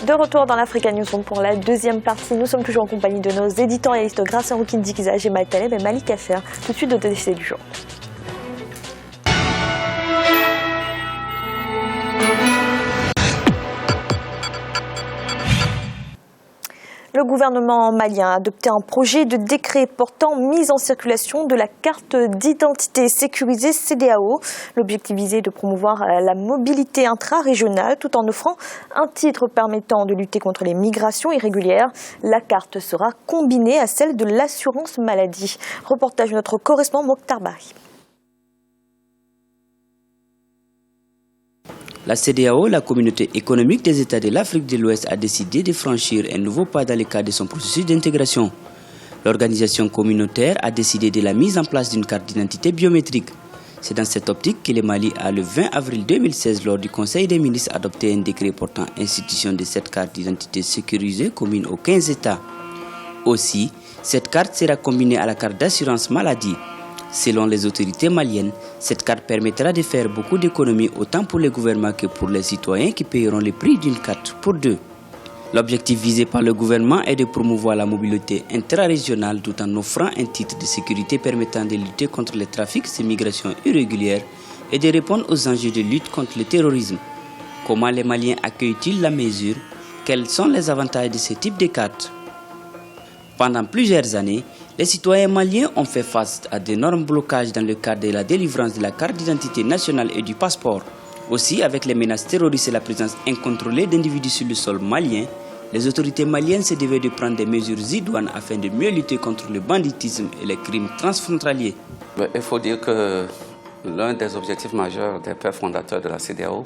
De retour dans l'Africa News pour la deuxième partie. Nous sommes toujours en compagnie de nos éditorialistes Grâce Rukine Dikiza, Jemal Taleb et Malik Afer. Tout de suite, le décès du jour. Le gouvernement malien a adopté un projet de décret portant mise en circulation de la carte d'identité sécurisée CEDEAO. L'objectif visé est de promouvoir la mobilité intra-régionale tout en offrant un titre permettant de lutter contre les migrations irrégulières. La carte sera combinée à celle de l'assurance maladie. Reportage de notre correspondant Mokhtar Bari. La CEDEAO, la communauté économique des États de l'Afrique de l'Ouest, a décidé de franchir un nouveau pas dans le cadre de son processus d'intégration. L'organisation communautaire a décidé de la mise en place d'une carte d'identité biométrique. C'est dans cette optique que le Mali a, le 20 avril 2016, lors du Conseil des ministres, adopté un décret portant institution de cette carte d'identité sécurisée commune aux 15 États. Aussi, cette carte sera combinée à la carte d'assurance maladie. Selon les autorités maliennes, cette carte permettra de faire beaucoup d'économies autant pour les gouvernements que pour les citoyens qui paieront le prix d'une carte pour deux. L'objectif visé par le gouvernement est de promouvoir la mobilité intra-régionale tout en offrant un titre de sécurité permettant de lutter contre les trafics et migrations irrégulières et de répondre aux enjeux de lutte contre le terrorisme. Comment les Maliens accueillent-ils la mesure? Quels sont les avantages de ce type de carte? Pendant plusieurs années, les citoyens maliens ont fait face à d'énormes blocages dans le cadre de la délivrance de la carte d'identité nationale et du passeport. Aussi, avec les menaces terroristes et la présence incontrôlée d'individus sur le sol malien, les autorités maliennes se devaient de prendre des mesures idoines afin de mieux lutter contre le banditisme et les crimes transfrontaliers. Il faut dire que l'un des objectifs majeurs des pères fondateurs de la CEDEAO,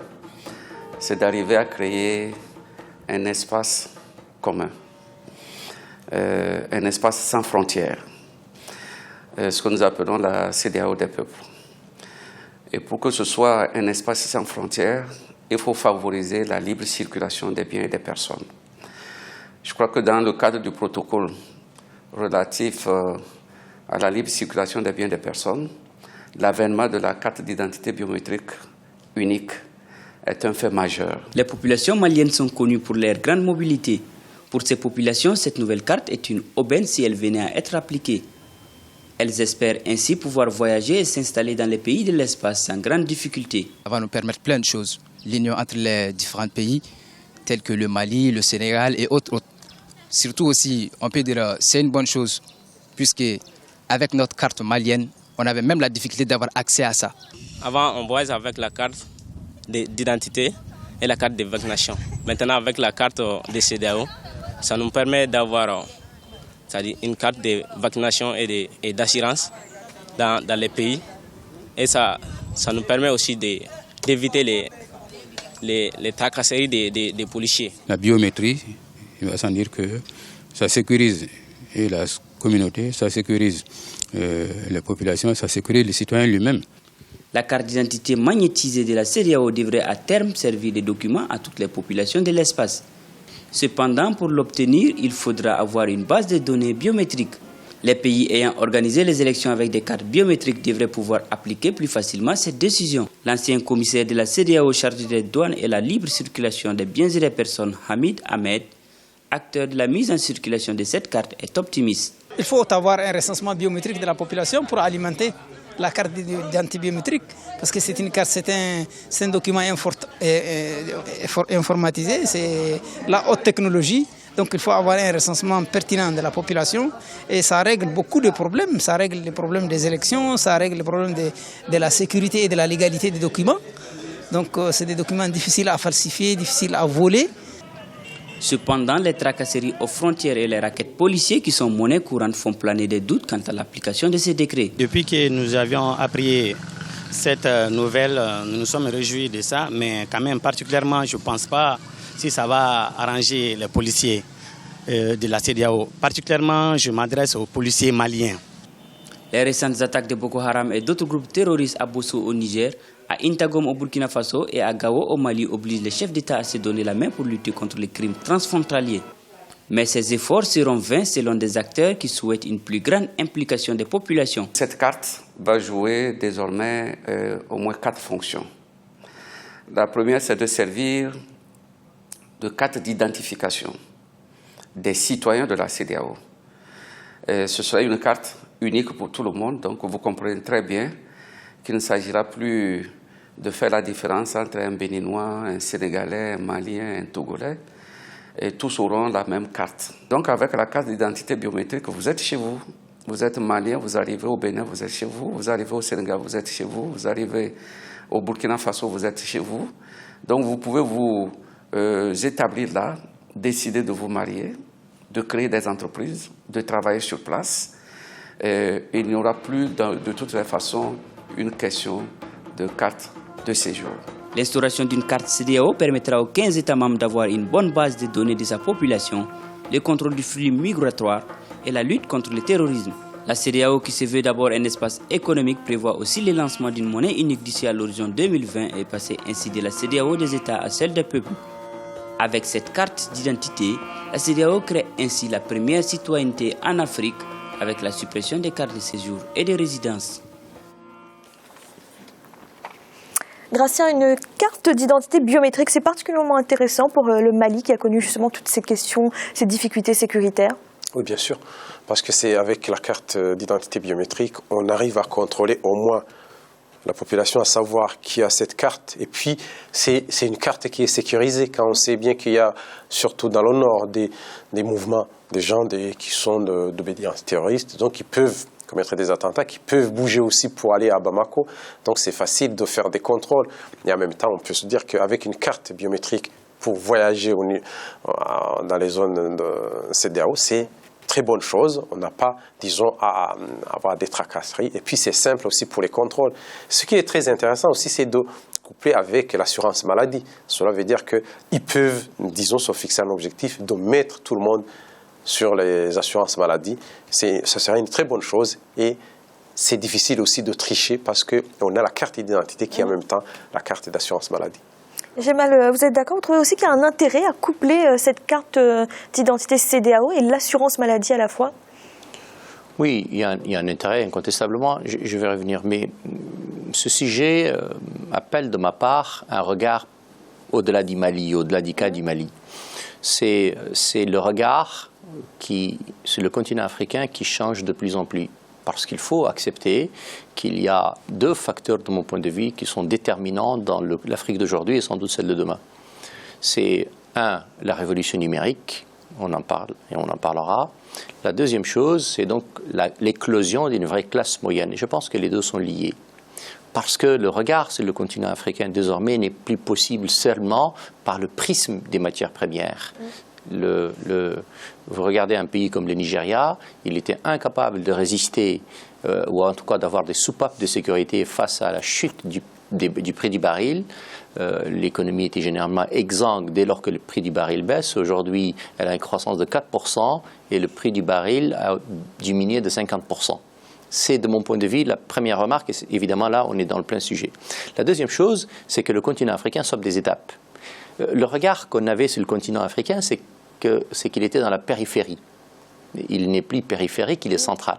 c'est d'arriver à créer un espace commun. Un espace sans frontières, ce que nous appelons la CEDEAO des peuples. Et pour que ce soit un espace sans frontières, il faut favoriser la libre circulation des biens et des personnes. Je crois que dans le cadre du protocole relatif à la libre circulation des biens et des personnes, l'avènement de la carte d'identité biométrique unique est un fait majeur. Les populations maliennes sont connues pour leur grande mobilité. Pour ces populations, cette nouvelle carte est une aubaine si elle venait à être appliquée. Elles espèrent ainsi pouvoir voyager et s'installer dans les pays de l'espace sans grande difficulté. Ça va nous permettre plein de choses. L'union entre les différents pays, tels que le Mali, le Sénégal et autres. Surtout aussi, on peut dire c'est une bonne chose, puisque avec notre carte malienne, on avait même la difficulté d'avoir accès à ça. Avant, on voyageait avec la carte d'identité et la carte de vaccination. Maintenant, avec la carte de CEDEAO, ça nous permet d'avoir une carte de vaccination et d'assurance dans les pays. Et ça nous permet aussi d'éviter les tracasseries des policiers. La biométrie, il va sans dire que ça sécurise et la communauté, ça sécurise la population, ça sécurise les citoyens lui-même. La carte d'identité magnétisée de la CEDEAO devrait à terme servir de document à toutes les populations de l'espace. Cependant, pour l'obtenir, il faudra avoir une base de données biométriques. Les pays ayant organisé les élections avec des cartes biométriques devraient pouvoir appliquer plus facilement cette décision. L'ancien commissaire de la CEDEAO chargé des douanes et la libre circulation des biens et des personnes, Hamid Ahmed, acteur de la mise en circulation de cette carte, est optimiste. Il faut avoir un recensement biométrique de la population pour alimenter la carte d'identité biométrique, parce que c'est une carte, c'est un document informatisé, c'est la haute technologie, donc il faut avoir un recensement pertinent de la population et ça règle beaucoup de problèmes, ça règle les problèmes des élections, ça règle les problèmes de la sécurité et de la légalité des documents, donc c'est des documents difficiles à falsifier, difficiles à voler. Cependant, les tracasseries aux frontières et les raquettes policiers qui sont monnaie courante font planer des doutes quant à l'application de ces décrets. Depuis que nous avions appris cette nouvelle, nous nous sommes réjouis de ça, mais quand même particulièrement, je ne pense pas si ça va arranger les policiers de la CEDEAO. Particulièrement, je m'adresse aux policiers maliens. Les récentes attaques de Boko Haram et d'autres groupes terroristes à Bosso au Niger, à Intagom au Burkina Faso et à Gao au Mali obligent les chefs d'État à se donner la main pour lutter contre les crimes transfrontaliers. Mais ces efforts seront vains selon des acteurs qui souhaitent une plus grande implication des populations. Cette carte va jouer désormais au moins 4 fonctions. La première, c'est de servir de carte d'identification des citoyens de la CEDEAO. Ce sera une carte unique pour tout le monde, donc vous comprenez très bien qu'il ne s'agira plus de faire la différence entre un Béninois, un Sénégalais, un Malien, un Togolais, et tous auront la même carte. Donc avec la carte d'identité biométrique, vous êtes chez vous. Vous êtes Malien, vous arrivez au Bénin, vous êtes chez vous. Vous arrivez au Sénégal, vous êtes chez vous. Vous arrivez au Burkina Faso, vous êtes chez vous. Donc vous pouvez vous établir là, décider de vous marier, de créer des entreprises, de travailler sur place. Il n'y aura plus de toutes les façons une question de carte de séjour. L'instauration d'une carte CEDEAO permettra aux 15 États membres d'avoir une bonne base de données de sa population, le contrôle du flux migratoire et la lutte contre le terrorisme. La CEDEAO, qui se veut d'abord un espace économique, prévoit aussi le lancement d'une monnaie unique d'ici à l'horizon 2020 et passer ainsi de la CEDEAO des États à celle des peuples. Avec cette carte d'identité, la CEDEAO crée ainsi la première citoyenneté en Afrique avec la suppression des cartes de séjour et de résidence. Grâce à une carte d'identité biométrique, c'est particulièrement intéressant pour le Mali qui a connu justement toutes ces questions, ces difficultés sécuritaires. Oui, bien sûr, parce que c'est avec la carte d'identité biométrique, on arrive à contrôler au moins la population, à savoir qui a cette carte. Et puis, c'est une carte qui est sécurisée, quand on sait bien qu'il y a, surtout dans le nord, des mouvements, des gens qui sont d'obédience terroriste, donc qui peuvent commettre des attentats, qui peuvent bouger aussi pour aller à Bamako. Donc c'est facile de faire des contrôles. Et en même temps, on peut se dire qu'avec une carte biométrique pour voyager dans les zones de CEDEAO, c'est une très bonne chose. On n'a pas, disons, à avoir des tracasseries. Et puis c'est simple aussi pour les contrôles. Ce qui est très intéressant aussi, c'est de coupler avec l'assurance maladie. Cela veut dire qu'ils peuvent, disons, se fixer un objectif de mettre tout le monde sur les assurances maladie. Ce serait une très bonne chose et c'est difficile aussi de tricher parce qu'on a la carte d'identité qui est en même temps la carte d'assurance maladie. Gémal, vous êtes d'accord? Vous trouvez aussi qu'il y a un intérêt à coupler cette carte d'identité CEDEAO et l'assurance maladie à la fois? Oui, il y a un intérêt incontestablement, je vais revenir, mais ce sujet appelle de ma part un regard au-delà du Mali, au-delà du cas du Mali. C'est le regard sur le continent africain qui change de plus en plus. Parce qu'il faut accepter qu'il y a deux facteurs, de mon point de vue, qui sont déterminants dans l'Afrique d'aujourd'hui et sans doute celle de demain. C'est la révolution numérique, on en parle et on en parlera. La deuxième chose, c'est donc l'éclosion d'une vraie classe moyenne. Et je pense que les deux sont liés. Parce que le regard sur le continent africain désormais n'est plus possible seulement par le prisme des matières premières. Vous regardez un pays comme le Nigeria, il était incapable de résister, ou en tout cas d'avoir des soupapes de sécurité face à la chute du prix du baril. L'économie était généralement exsangue dès lors que le prix du baril baisse. Aujourd'hui, elle a une croissance de 4% et le prix du baril a diminué de 50%. C'est de mon point de vue la première remarque, et évidemment là on est dans le plein sujet. La deuxième chose, c'est que le continent africain sauve des étapes. Le regard qu'on avait sur le continent africain, c'est qu'il était dans la périphérie. Il n'est plus périphérique, il est central.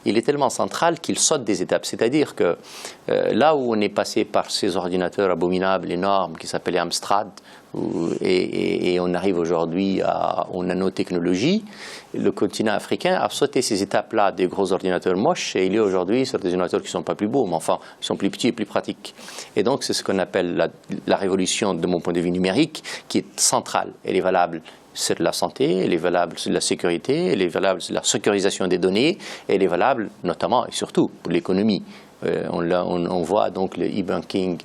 Il est tellement central qu'il saute des étapes. C'est-à-dire que là où on est passé par ces ordinateurs abominables, énormes, qui s'appelaient Amstrad, et on arrive aujourd'hui aux nanotechnologies, le continent africain a sauté ces étapes-là des gros ordinateurs moches, et il est aujourd'hui sur des ordinateurs qui ne sont pas plus beaux, mais enfin, ils sont plus petits et plus pratiques. Et donc, c'est ce qu'on appelle la révolution, de mon point de vue numérique, qui est centrale. Elle est valable sur la santé, elle est valable sur la sécurité, elle est valable sur la sécurisation des données, et elle est valable notamment et surtout pour l'économie. On voit donc le e-banking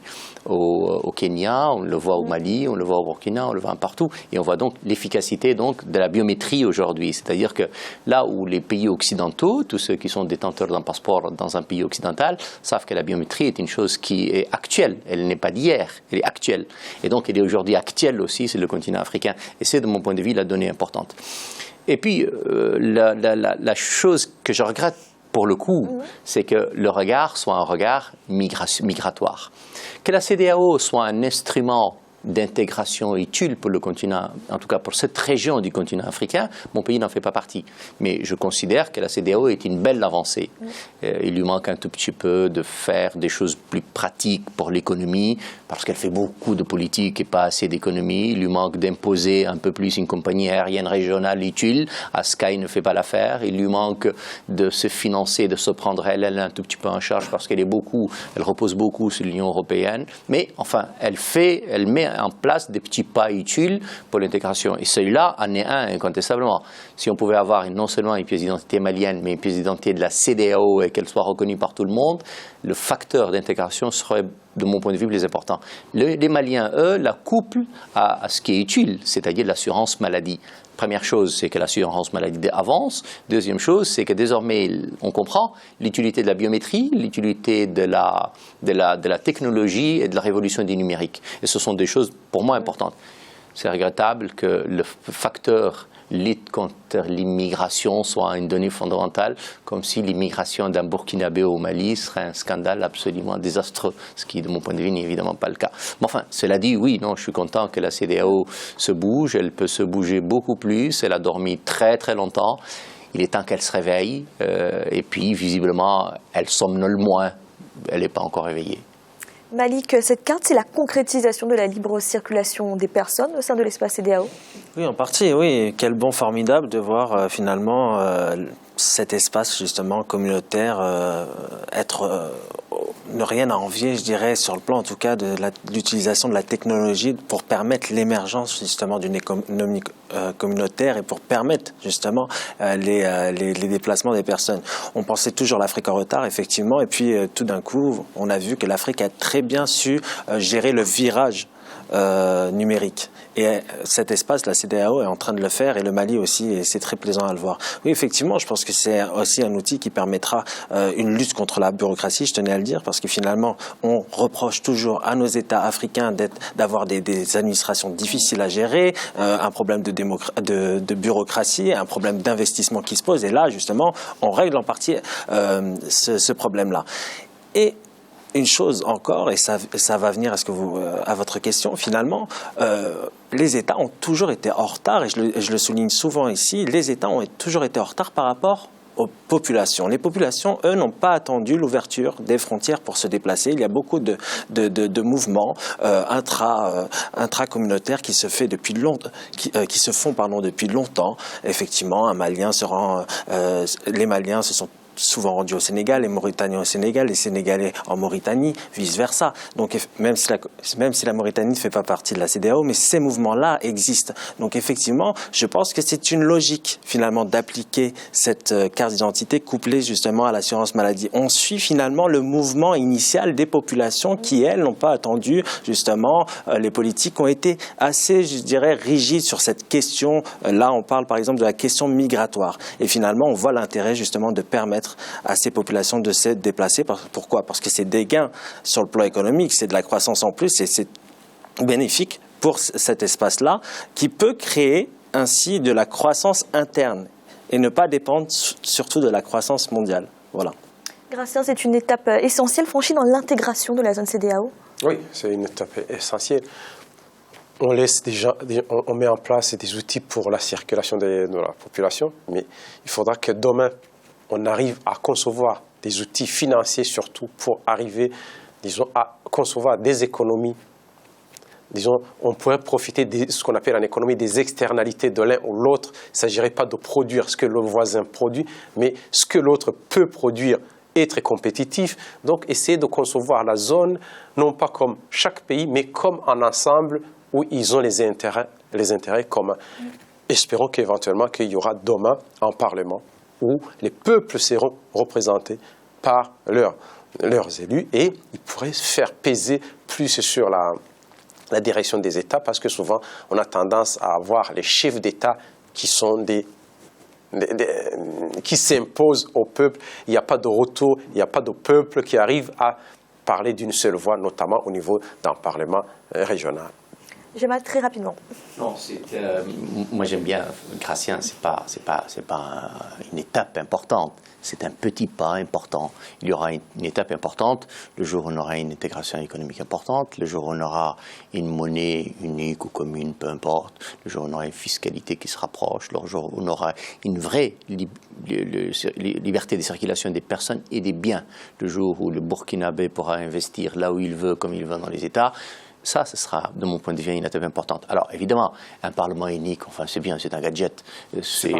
au Kenya, on le voit au Mali, on le voit au Burkina, on le voit partout, et on voit donc l'efficacité de la biométrie aujourd'hui. C'est-à-dire que là où les pays occidentaux, tous ceux qui sont détenteurs d'un passeport dans un pays occidental, savent que la biométrie est une chose qui est actuelle, elle n'est pas d'hier, elle est actuelle. Et donc elle est aujourd'hui actuelle aussi sur le continent africain. Et c'est de mon point de vue la donnée importante. Et puis la chose que je regrette pour le coup, c'est que le regard soit un regard migratoire. Que la CEDEAO soit un instrument d'intégration utile pour le continent, en tout cas pour cette région du continent africain, mon pays n'en fait pas partie. Mais je considère que la CEDEAO est une belle avancée. Il lui manque un tout petit peu de faire des choses plus pratiques pour l'économie, parce qu'elle fait beaucoup de politique et pas assez d'économie. Il lui manque d'imposer un peu plus une compagnie aérienne régionale utile. Sky ne fait pas l'affaire. Il lui manque de se financer, de se prendre elle un tout petit peu en charge, parce qu'elle repose beaucoup sur l'Union européenne. Mais enfin, elle met en place des petits pas utiles pour l'intégration. Et celui-là en est un, incontestablement. Si on pouvait avoir non seulement une pièce d'identité malienne, mais une pièce d'identité de la CEDEAO et qu'elle soit reconnue par tout le monde, le facteur d'intégration serait, de mon point de vue, plus important. Les Maliens, eux, la couplent à ce qui est utile, c'est-à-dire l'assurance maladie. Première chose, c'est que l'assurance maladie avance. Deuxième chose, c'est que désormais, on comprend l'utilité de la biométrie, l'utilité de la technologie et de la révolution du numérique. Et ce sont des choses, pour moi, importantes. C'est regrettable que le facteur lutte contre l'immigration soit une donnée fondamentale, comme si l'immigration d'un Burkinabé au Mali serait un scandale absolument désastreux, ce qui, de mon point de vue, n'est évidemment pas le cas. Mais enfin, cela dit, oui, non, je suis content que la CEDEAO se bouge, elle peut se bouger beaucoup plus, elle a dormi très très longtemps, il est temps qu'elle se réveille, et puis, visiblement, elle somnole moins, elle n'est pas encore réveillée. Malik, cette carte, c'est la concrétisation de la libre circulation des personnes au sein de l'espace CEDEAO? Oui, en partie, oui. Quel bon formidable de voir finalement cet espace justement communautaire ne rien à envier, je dirais, sur le plan en tout cas de l'utilisation de la technologie pour permettre l'émergence justement d'une économie communautaire et pour permettre justement les déplacements des personnes. On pensait toujours l'Afrique en retard, effectivement, et puis tout d'un coup, on a vu que l'Afrique a très bien su gérer le virage numérique. Et cet espace, la CEDEAO est en train de le faire et le Mali aussi, et c'est très plaisant à le voir. Oui, effectivement, je pense que c'est aussi un outil qui permettra une lutte contre la bureaucratie, je tenais à le dire, parce que finalement, on reproche toujours à nos États africains d'avoir des administrations difficiles à gérer, un problème de bureaucratie, un problème d'investissement qui se pose, et là, justement, on règle en partie ce problème-là. Et une chose encore, et ça va venir à votre question, finalement, les États ont toujours été en retard, et je le souligne souvent ici, les États ont toujours été en retard par rapport aux populations. Les populations, eux, n'ont pas attendu l'ouverture des frontières pour se déplacer. Il y a beaucoup de mouvements intracommunautaires qui se font depuis longtemps. Effectivement, les Maliens se sont souvent rendus au Sénégal, les Mauritaniens au Sénégal, les Sénégalais en Mauritanie, vice-versa. Donc même si la Mauritanie ne fait pas partie de la CEDEAO, mais ces mouvements-là existent. Donc effectivement, je pense que c'est une logique finalement d'appliquer cette carte d'identité couplée justement à l'assurance maladie. On suit finalement le mouvement initial des populations qui, elles, n'ont pas attendu justement. Les politiques ont été assez, je dirais, rigides sur cette question. Là, on parle par exemple de la question migratoire. Et finalement, on voit l'intérêt justement de permettre à ces populations de se déplacer. Pourquoi? Parce que c'est des gains sur le plan économique, c'est de la croissance en plus et c'est bénéfique pour cet espace-là qui peut créer ainsi de la croissance interne et ne pas dépendre surtout de la croissance mondiale. Voilà. Gracien, c'est une étape essentielle franchie dans l'intégration de la zone CEDEAO? Oui, c'est une étape essentielle. On met en place des outils pour la circulation de la population, mais il faudra que demain, on arrive à concevoir des outils financiers surtout pour arriver, disons, à concevoir des économies. Disons, on pourrait profiter de ce qu'on appelle en économie des externalités de l'un ou l'autre. Il ne s'agirait pas de produire ce que le voisin produit, mais ce que l'autre peut produire est très compétitif. Donc, essayer de concevoir la zone, non pas comme chaque pays, mais comme un ensemble où ils ont les intérêts communs. Espérons qu'éventuellement, qu'il y aura demain un Parlement où les peuples seront représentés par leurs élus et ils pourraient faire peser plus sur la direction des États parce que souvent on a tendance à avoir les chefs d'État qui sont qui s'imposent au peuple. Il n'y a pas de retour, il n'y a pas de peuple qui arrive à parler d'une seule voix, notamment au niveau d'un Parlement régional. Jamal, très rapidement. Non, moi j'aime bien Gratien, c'est pas une étape importante, c'est un petit pas important. Il y aura une étape importante le jour où on aura une intégration économique importante, le jour où on aura une monnaie unique ou commune, peu importe, le jour où on aura une fiscalité qui se rapproche, le jour où on aura une vraie liberté de circulation des personnes et des biens, le jour où le Burkinabé pourra investir là où il veut, comme il veut dans les États. Ça, ce sera, de mon point de vue, une étape importante. Alors, évidemment, un Parlement unique, enfin, c'est bien, c'est un gadget. C'est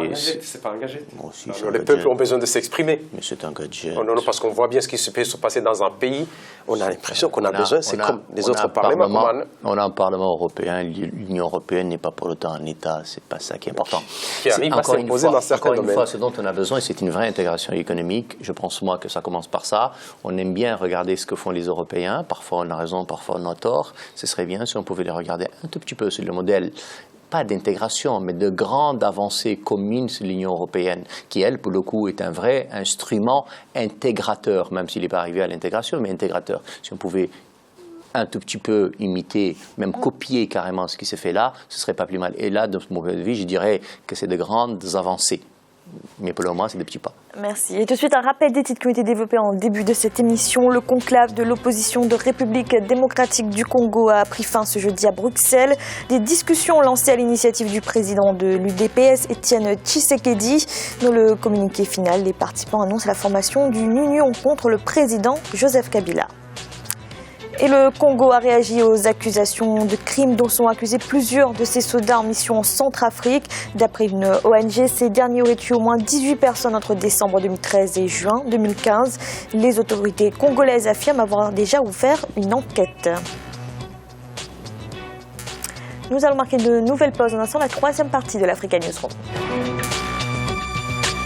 pas un gadget. Bon, si, les peuples ont besoin de s'exprimer. Mais c'est un gadget. Non, parce qu'on voit bien ce qui se peut se passer dans un pays. On a l'impression qu'on a besoin, c'est comme les autres parlements. On a un Parlement européen, l'Union européenne n'est pas pour autant un État, c'est pas ça qui est important. Qui arrive à s'imposer dans certains domaines. Encore une fois, ce dont on a besoin, c'est une vraie intégration économique. Je pense, moi, que ça commence par ça. On aime bien regarder ce que font les Européens. Parfois, on a raison, parfois, on a tort. Ce serait bien si on pouvait les regarder un tout petit peu sur le modèle, pas d'intégration, mais de grande avancée commune sur l'Union européenne, qui, elle, pour le coup, est un vrai instrument intégrateur, même s'il n'est pas arrivé à l'intégration, mais intégrateur. Si on pouvait un tout petit peu imiter, même copier carrément ce qui s'est fait là, ce ne serait pas plus mal. Et là, de mon point de vue, je dirais que c'est de grandes avancées. Mais pour le moment, c'est des petits pas. Merci. Et tout de suite, un rappel des titres qui ont été développés en début de cette émission. Le conclave de l'opposition de République démocratique du Congo a pris fin ce jeudi à Bruxelles. Des discussions lancées à l'initiative du président de l'UDPS, Étienne Tshisekedi. Dans le communiqué final, les participants annoncent la formation d'une union contre le président Joseph Kabila. Et le Congo a réagi aux accusations de crimes dont sont accusés plusieurs de ses soldats en mission en Centrafrique. D'après une ONG, ces derniers auraient tué au moins 18 personnes entre décembre 2013 et juin 2015. Les autorités congolaises affirment avoir déjà ouvert une enquête. Nous allons marquer de nouvelles pauses en instant, la troisième partie de l'Africa Newsroom.